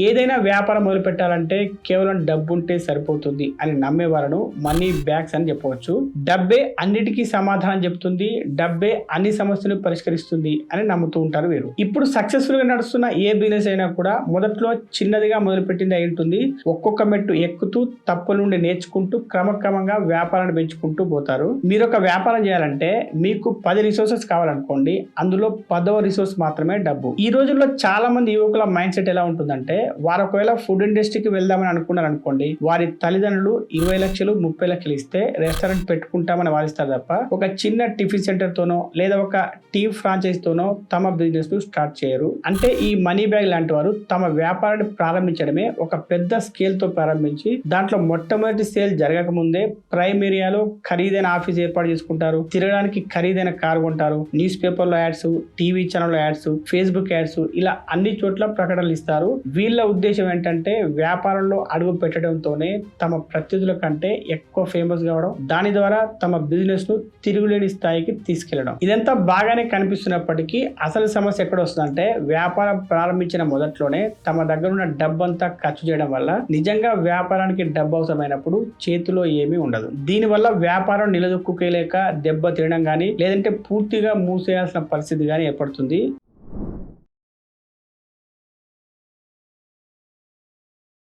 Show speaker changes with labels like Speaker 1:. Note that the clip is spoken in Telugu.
Speaker 1: ఏదైనా వ్యాపారం మొదలు పెట్టాలంటే కేవలం డబ్బు ఉంటే సరిపోతుంది అని నమ్మే వాళ్ళను మనీ బ్యాగ్స్ అని చెప్పవచ్చు. డబ్బే అన్నిటికీ సమాధానం చెప్తుంది, డబ్బే అన్ని సమస్యలు పరిష్కరిస్తుంది అని నమ్ముతూ ఉంటారు వీరు. ఇప్పుడు సక్సెస్ఫుల్ గా నడుస్తున్న ఏ బిజినెస్ అయినా కూడా మొదట్లో చిన్నదిగా మొదలుపెట్టింది అయి ఉంటుంది. ఒక్కొక్క మెట్టు ఎక్కుతూ తప్పుల నుండి నేర్చుకుంటూ క్రమక్రమంగా వ్యాపారాన్ని పెంచుకుంటూ పోతారు. మీరు ఒక వ్యాపారం చేయాలంటే మీకు 10 రిసోర్సెస్ కావాలనుకోండి, అందులో 10వ రిసోర్స్ మాత్రమే డబ్బు. ఈ రోజుల్లో చాలా మంది యువకుల మైండ్ సెట్ ఎలా ఉంటుందంటే, వారు ఒకవేళ ఫుడ్ ఇండస్ట్రీకి వెళ్దామని అనుకున్నారు అనుకోండి, వారి తల్లిదండ్రులు 20 లక్షలు 30 లక్షలు ఇస్తే రెస్టారెంట్ పెట్టుకుంటామని వాదిస్తారు తప్ప ఒక చిన్న టిఫిన్ సెంటర్ తోనో లేదా ఒక టీ ఫ్రాంచైజ్ తోనో తమ బిజినెస్ ను స్టార్ట్ చేయరు. అంటే ఈ మనీ బ్యాగ్ లాంటి వారు తమ వ్యాపారాన్ని ప్రారంభించడమే ఒక పెద్ద స్కేల్ తో ప్రారంభించి దాంట్లో మొట్టమొదటి సేల్ జరగక ముందే ప్రైమ్ ఏరియాలో ఖరీదైన ఆఫీస్ ఏర్పాటు చేసుకుంటారు, తిరగడానికి ఖరీదైన కారు కొంటారు, న్యూస్ పేపర్ లో ads, TV channel ads, Facebook ads, ఇలా అన్ని చోట్ల ప్రకటనలు ఇస్తారు. వీళ్ళ ఉద్దేశం ఏంటంటే వ్యాపారంలో అడుగు పెట్టడంతోనే తమ ప్రత్యర్థుల కంటే ఎక్కువ ఫేమస్ కావడం, దాని ద్వారా తమ బిజినెస్ ను తిరుగులేని స్థాయికి తీసుకెళ్లడం. ఇదంతా బాగానే కనిపిస్తున్నప్పటికీ అసలు సమస్య ఎక్కడ వస్తుందంటే, వ్యాపారం ప్రారంభించిన మొదట్లోనే తమ దగ్గర ఉన్న డబ్బంతా ఖర్చు చేయడం వల్ల నిజంగా వ్యాపారానికి డబ్బు అవసరమైనప్పుడు చేతిలో ఏమీ ఉండదు. దీనివల్ల వ్యాపారం నిలదొక్కుకోలేక దెబ్బ తినడం గానీ లేదంటే పూర్తిగా మూసేయాల్సిన పరిస్థితి గానీ ఏర్పడుతుంది.